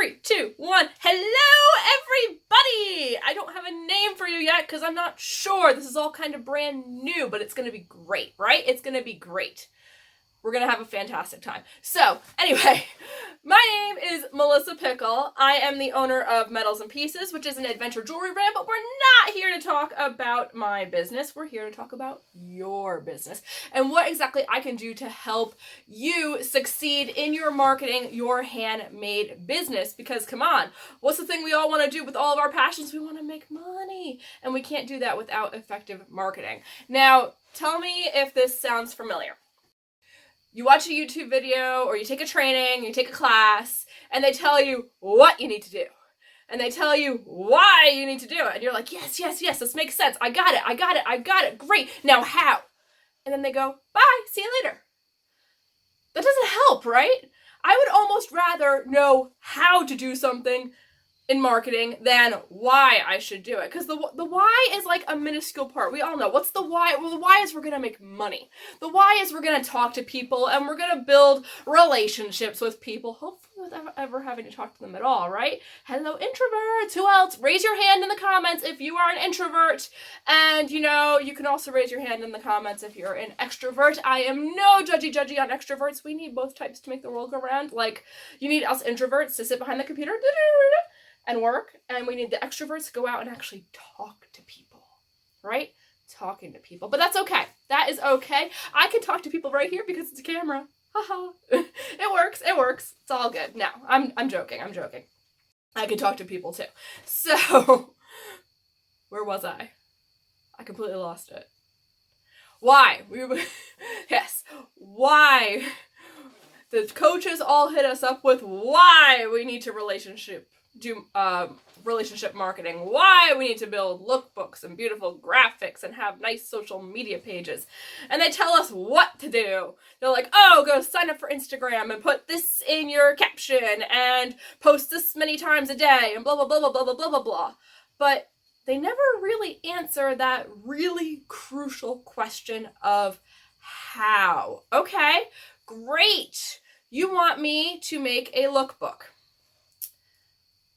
3, 2, 1. Hello, everybody! I don't have a name for you yet because I'm not sure. This is all kind of brand new, but it's going to be great, right? It's going to be great. We're going to have a fantastic time. So, anyway, my name is Melissa Pickle. I am the owner of Metals and Pieces, which is an adventure jewelry brand, but we're not here to talk about my business. We're here to talk about your business and what exactly I can do to help you succeed in your marketing, your handmade business. Because come on, what's the thing we all want to do with all of our passions? We want to make money, and we can't do that without effective marketing. Now, tell me if this sounds familiar. You watch a YouTube video or you take a training, you take a class, and they tell you what you need to do. And they tell you why you need to do it. And you're like, yes, this makes sense. I got it. Great. Now how? And then they go, bye, see you later. That doesn't help, right? I would almost rather know how to do something in marketing than why I should do it. Because the why is like a minuscule part. We all know. What's the why? Well, the why is we're going to make money. The why is we're going to talk to people and we're going to build relationships with people, hopefully without ever having to talk to them at all, right? Hello, introverts. Who else? Raise your hand in the comments if you are an introvert. And, you can also raise your hand in the comments if you're an extrovert. I am no judgy on extroverts. We need both types to make the world go round. Like, you need us introverts to sit behind the computer and work, and we need the extroverts to go out and actually talk to people, right? Talking to people. But that's okay. That is okay. I can talk to people right here because it's a camera. Haha. It works. It's all good. No, I'm joking. I can talk to people too. So, where was I? I completely lost it. Why? Yes. Why? The coaches all hit us up with why we need to do relationship marketing, why we need to build lookbooks and beautiful graphics and have nice social media pages. And they tell us what to do. They're like, oh, go sign up for Instagram and put this in your caption and post this many times a day and blah, blah, blah, blah, blah, blah, blah, blah, blah. But they never really answer that really crucial question of how. Okay, great. You want me to make a lookbook.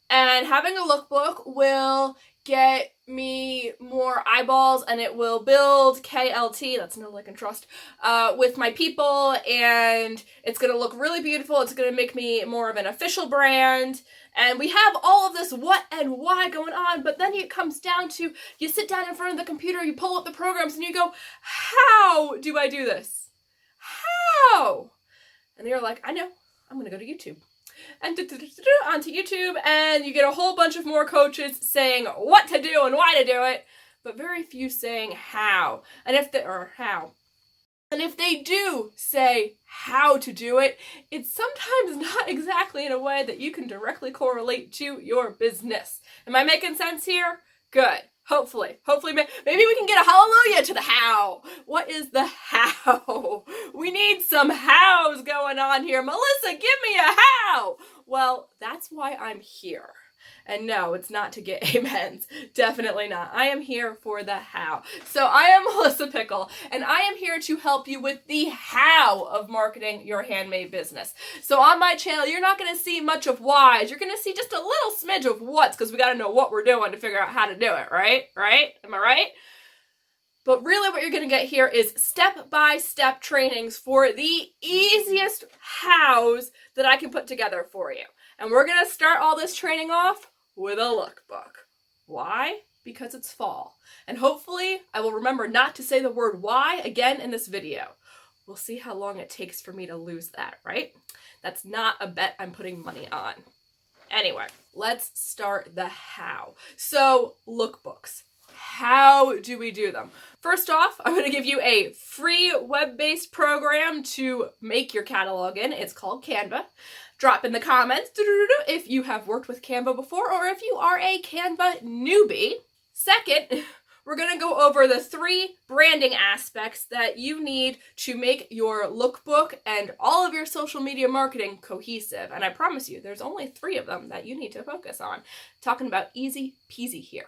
And having a lookbook will get me more eyeballs and it will build KLT, that's no like and trust, with my people, and it's going to look really beautiful. It's going to make me more of an official brand. And we have all of this what and why going on, but then it comes down to you sit down in front of the computer, you pull up the programs, and you go, how do I do this? How? And you're like, I know, I'm going to go to YouTube. And onto YouTube, and you get a whole bunch of more coaches saying what to do and why to do it, but very few saying how. And if they do say how to do it, it's sometimes not exactly in a way that you can directly correlate to your business. Am I making sense here? Good. Hopefully, maybe we can get a hallelujah to the how. What is the how? We need some hows going on here. Melissa, give me a how. Well, that's why I'm here. And no, it's not to get amens. Definitely not. I am here for the how. So I am Melissa Pickle, and I am here to help you with the how of marketing your handmade business. So on my channel, you're not going to see much of whys. You're going to see just a little smidge of what's, because we got to know what we're doing to figure out how to do it, right? Am I right? But really what you're going to get here is step-by-step trainings for the easiest hows that I can put together for you. And we're going to start all this training off with a lookbook. Why? Because it's fall. And hopefully I will remember not to say the word why again in this video. We'll see how long it takes for me to lose that, right? That's not a bet I'm putting money on. Anyway, let's start the how. So, lookbooks. How do we do them? First off, I'm going to give you a free web-based program to make your catalog in. It's called Canva. Drop in the comments if you have worked with Canva before or if you are a Canva newbie. Second, we're going to go over the 3 branding aspects that you need to make your lookbook and all of your social media marketing cohesive. And I promise you, there's only 3 of them that you need to focus on. Talking about easy peasy here.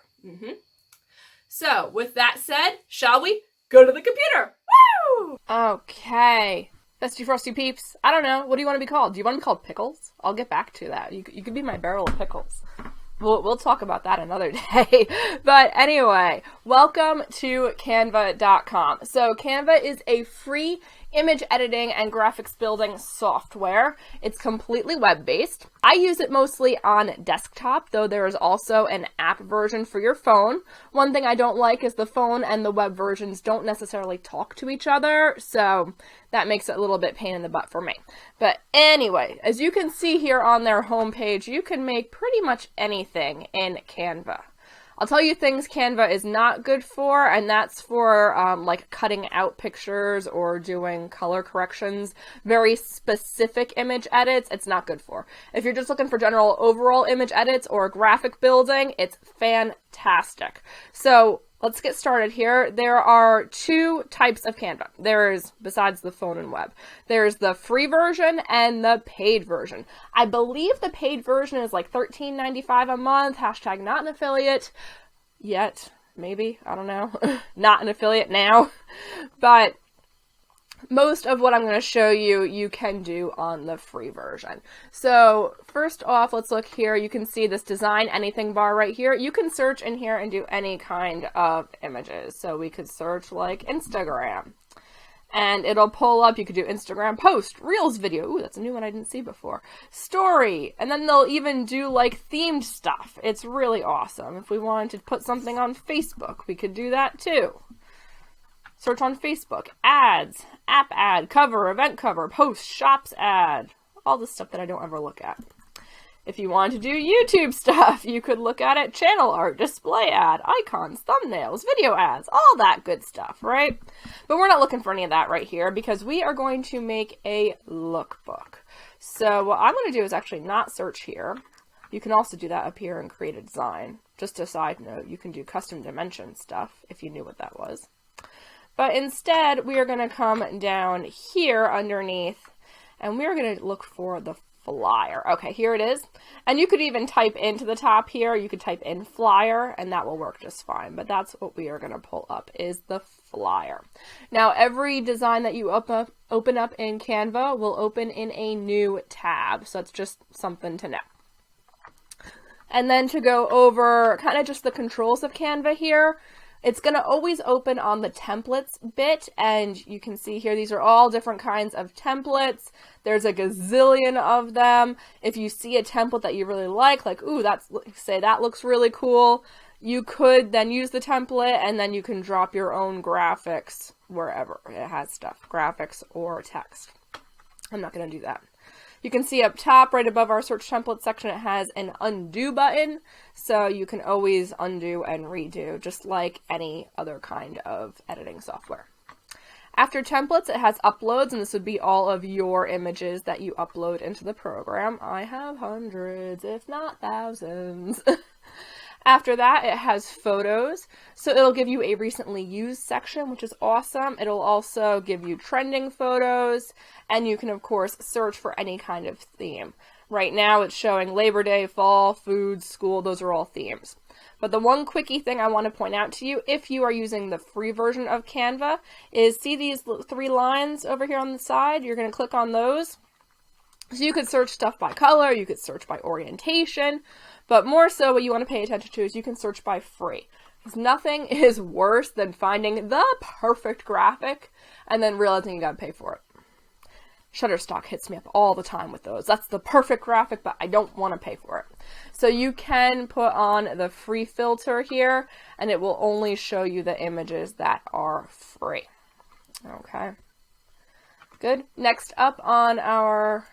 So, with that said, shall we go to the computer? Woo! Okay. Festy Frosty Peeps. I don't know. What do you want to be called? Do you want to be called Pickles? I'll get back to that. You could be my barrel of pickles. We'll talk about that another day. But anyway, welcome to Canva.com. So Canva is a free image editing and graphics building software. It's completely web-based. I use it mostly on desktop, though there is also an app version for your phone. One thing I don't like is the phone and the web versions don't necessarily talk to each other, so that makes it a little bit pain in the butt for me. But anyway, as you can see here on their homepage, you can make pretty much anything in Canva. I'll tell you things Canva is not good for, and that's for like cutting out pictures or doing color corrections, very specific image edits, it's not good for. If you're just looking for general overall image edits or graphic building, it's fantastic. So let's get started here. There are two types of Canva. There's, besides the phone and web, there's the free version and the paid version. I believe the paid version is like $13.95 a month, hashtag not an affiliate yet, maybe, I don't know, not an affiliate now, but most of what I'm going to show you, you can do on the free version. So first off, let's look here. You can see this design anything bar right here. You can search in here and do any kind of images. So we could search like Instagram and it'll pull up. You could do Instagram post, Reels video. Ooh, that's a new one I didn't see before. Story. And then they'll even do like themed stuff. It's really awesome. If we wanted to put something on Facebook, we could do that too. Search on Facebook, ads, app ad, cover, event cover, post, shops ad, all the stuff that I don't ever look at. If you want to do YouTube stuff, you could look at it, channel art, display ad, icons, thumbnails, video ads, all that good stuff, right? But we're not looking for any of that right here because we are going to make a lookbook. So what I'm going to do is actually not search here. You can also do that up here and create a design. Just a side note, you can do custom dimension stuff if you knew what that was. But instead, we are going to come down here underneath, and we're going to look for the flyer. Okay, here it is. And you could even type into the top here. You could type in flyer, and that will work just fine. But that's what we are going to pull up, is the flyer. Now, every design that you open up in Canva will open in a new tab. So that's just something to know. And then to go over kind of just the controls of Canva here, it's going to always open on the templates bit, and you can see here these are all different kinds of templates. There's a gazillion of them. If you see a template that you really like, ooh, say that looks really cool, you could then use the template and then you can drop your own graphics wherever it has stuff, graphics or text. I'm not going to do that. You can see up top, right above our search template section, it has an undo button, so you can always undo and redo, just like any other kind of editing software. After templates, it has uploads, and this would be all of your images that you upload into the program. I have hundreds, if not thousands. After that, it has photos, so it'll give you a recently used section, which is awesome. It'll also give you trending photos, and you can, of course, search for any kind of theme. Right now, it's showing Labor Day, fall, food, school, those are all themes. But the one quickie thing I want to point out to you, if you are using the free version of Canva, is see these three lines over here on the side? You're going to click on those. So you could search stuff by color, you could search by orientation, but more so what you want to pay attention to is you can search by free. Because nothing is worse than finding the perfect graphic and then realizing you gotta pay for it. Shutterstock hits me up all the time with those. That's the perfect graphic, but I don't want to pay for it. So you can put on the free filter here, and it will only show you the images that are free. Okay. Good. Next up on our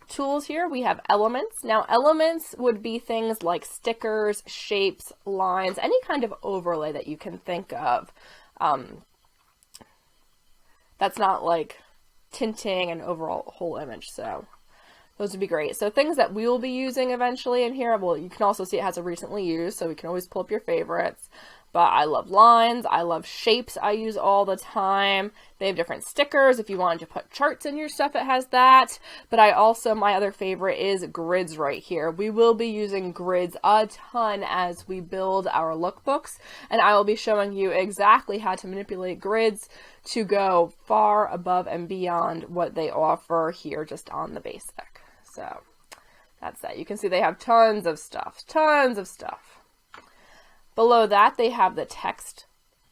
tools here, we have elements. Now, elements would be things like stickers, shapes, lines, any kind of overlay that you can think of. That's not like tinting and overall whole image, so those would be great. So things that we will be using eventually in here, well, you can also see it has a recently used, so we can always pull up your favorites. but I love lines. I love shapes I use all the time. They have different stickers. If you wanted to put charts in your stuff, it has that. But my other favorite is grids right here. We will be using grids a ton as we build our lookbooks, and I will be showing you exactly how to manipulate grids to go far above and beyond what they offer here just on the basic. So that's that. You can see they have tons of stuff. Below that, they have the text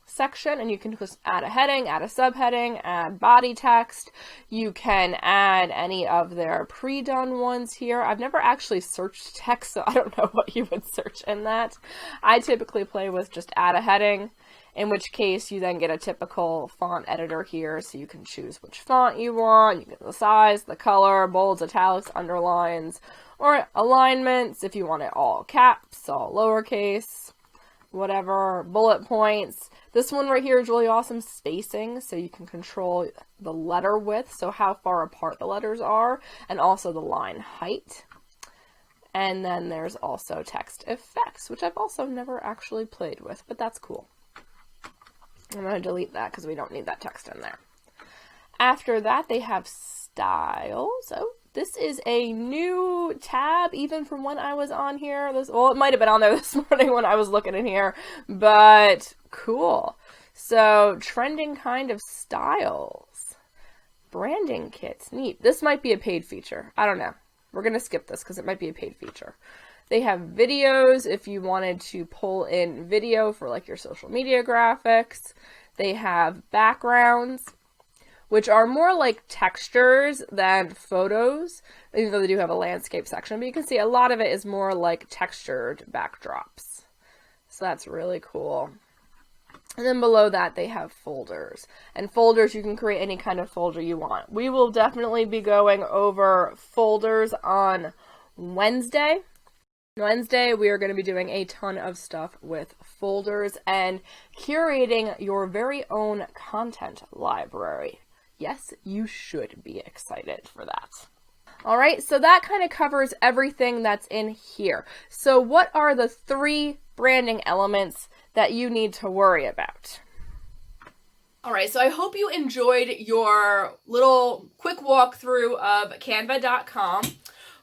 section, and you can just add a heading, add a subheading, add body text. You can add any of their pre-done ones here. I've never actually searched text, so I don't know what you would search in that. I typically play with just add a heading, in which case you then get a typical font editor here, so you can choose which font you want. You get the size, the color, bolds, italics, underlines, or alignments if you want it all caps, all lowercase, whatever, bullet points. This one right here is really awesome, spacing, so you can control the letter width, so how far apart the letters are, and also the line height. And then there's also text effects, which I've also never actually played with, but that's cool. I'm going to delete that because we don't need that text in there. After that, they have styles. Oh, this is a new tab, even from when I was on here. Well, it might have been on there this morning when I was looking in here, but cool. So, trending kind of styles. Branding kits, neat. This might be a paid feature. I don't know. We're going to skip this because it might be a paid feature. They have videos if you wanted to pull in video for like your social media graphics. They have backgrounds, which are more like textures than photos, even though they do have a landscape section. But you can see a lot of it is more like textured backdrops. So that's really cool. And then below that, they have folders. And folders, you can create any kind of folder you want. We will definitely be going over folders on Wednesday. Wednesday, we are going to be doing a ton of stuff with folders and curating your very own content library. Yes, you should be excited for that. All right, so that kind of covers everything that's in here. So what are the 3 branding elements that you need to worry about? All right, so I hope you enjoyed your little quick walkthrough of canva.com.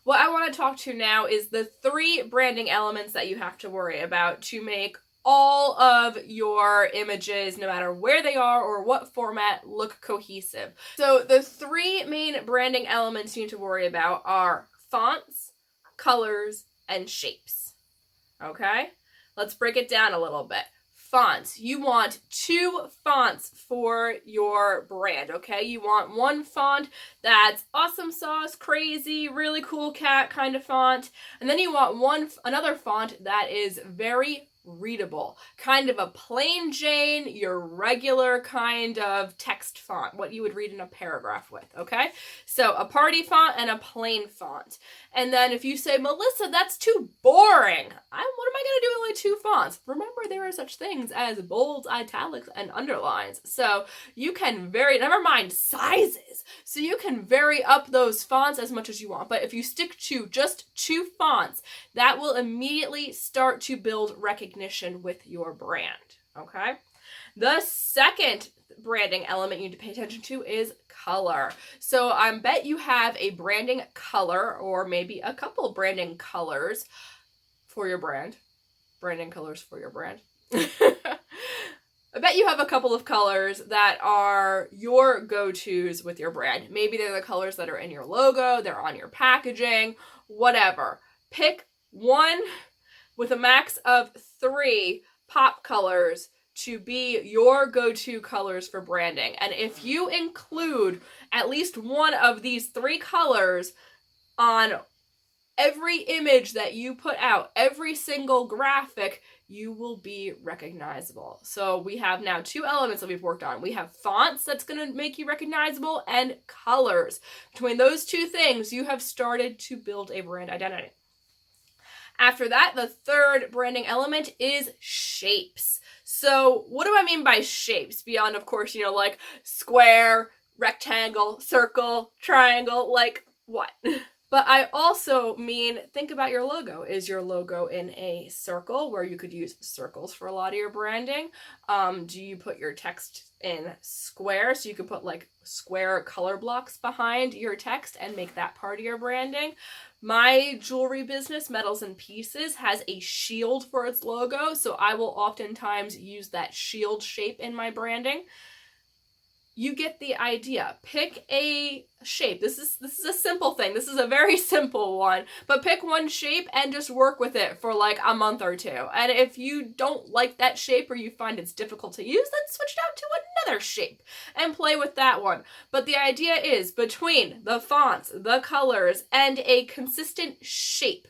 What I want to talk to now is the 3 branding elements that you have to worry about to make all of your images, no matter where they are or what format, look cohesive. So the 3 main branding elements you need to worry about are fonts, colors, and shapes. Okay? Let's break it down a little bit. Fonts. You want 2 fonts for your brand, okay? You want one font that's awesome sauce, crazy, really cool cat kind of font, and then you want another font that is very readable, kind of a plain Jane, your regular kind of text font, what you would read in a paragraph with, okay? So a party font and a plain font. And then if you say, Melissa, that's too boring, what am I going to do with only 2 fonts? Remember, there are such things as bolds, italics, and underlines. So you can vary, never mind sizes, so you can vary up those fonts as much as you want. But if you stick to just 2 fonts, that will immediately start to build recognition with your brand, okay? The second branding element you need to pay attention to is color. So I bet you have a branding color or maybe a couple branding colors for your brand. Branding colors for your brand. I bet you have a couple of colors that are your go-tos with your brand. Maybe they're the colors that are in your logo, they're on your packaging, whatever. Pick one with a max of 3 pop colors to be your go-to colors for branding. And if you include at least one of these 3 colors on every image that you put out, every single graphic, you will be recognizable. So we have now 2 elements that we've worked on. We have fonts that's going to make you recognizable and colors. Between those 2 things, you have started to build a brand identity. After that, the third branding element is shapes. So what do I mean by shapes? Beyond, of course, like square, rectangle, circle, triangle, like what? But I also mean, think about your logo. Is your logo in a circle where you could use circles for a lot of your branding? Do you put your text in square so you can put like square color blocks behind your text and make that part of your branding? My jewelry business, Metals and Pieces, has a shield for its logo, so I will oftentimes use that shield shape in my branding. You get the idea. Pick a shape. This is a simple thing. This is a very simple one, but pick one shape and just work with it for like a month or two. And if you don't like that shape or you find it's difficult to use, then switch it out to another shape and play with that one. But the idea is between the fonts, the colors, and a consistent shape,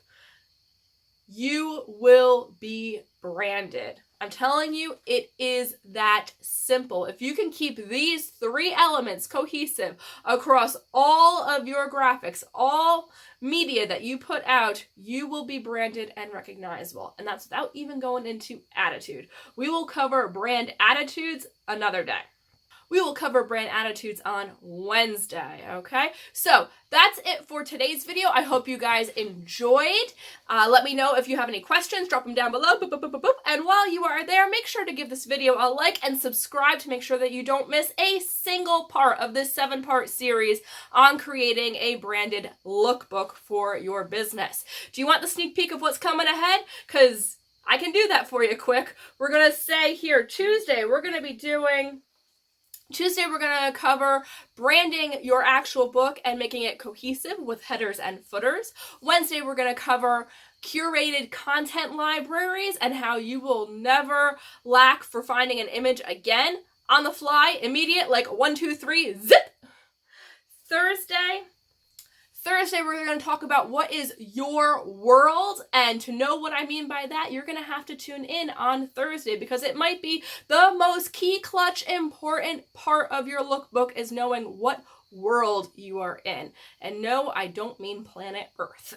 you will be branded. I'm telling you, it is that simple. If you can keep these three elements cohesive across all of your graphics, all media that you put out, you will be branded and recognizable. And that's without even going into attitude. We will cover brand attitudes another day. We will cover brand attitudes on Wednesday, okay? So that's it for today's video. I hope you guys enjoyed. Let me know if you have any questions. Drop them down below. Boop, boop, boop, boop, boop. And while you are there, make sure to give this video a like and subscribe to make sure that you don't miss a single part of this 7-part series on creating a branded lookbook for your business. Do you want the sneak peek of what's coming ahead? Because I can do that for you quick. We're going to say here, Tuesday, we're going to cover branding your actual book and making it cohesive with headers and footers. Wednesday, we're going to cover curated content libraries and how you will never lack for finding an image again on the fly, immediate, like 1, 2, 3, zip. Thursday, we're going to talk about what is your world, and to know what I mean by that, you're going to have to tune in on Thursday because it might be the most key, clutch, important part of your lookbook is knowing what world you are in. And no, I don't mean planet Earth.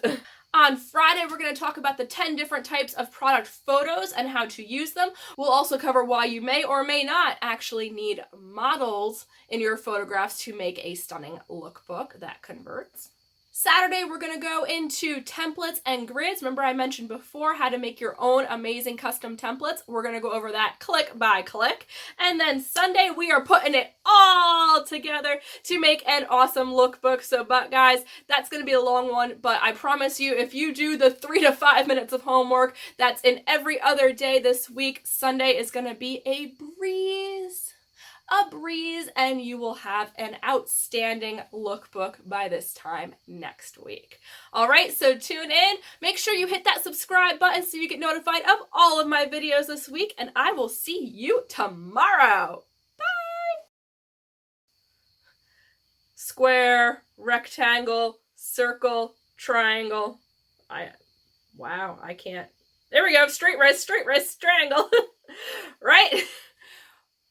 On Friday, we're going to talk about the 10 different types of product photos and how to use them. We'll also cover why you may or may not actually need models in your photographs to make a stunning lookbook that converts. Saturday, we're going to go into templates and grids. Remember I mentioned before how to make your own amazing custom templates. We're going to go over that click by click. And then Sunday, we are putting it all together to make an awesome lookbook. So, but guys, that's going to be a long one. But I promise you, if you do the 3 to 5 minutes of homework that's in every other day this week, Sunday is going to be a breeze, and you will have an outstanding lookbook by this time next week. All right, so tune in. Make sure you hit that subscribe button so you get notified of all of my videos this week, and I will see you tomorrow. Bye! Square, rectangle, circle, triangle. Wow, I can't. There we go, straight wrist, triangle. Right?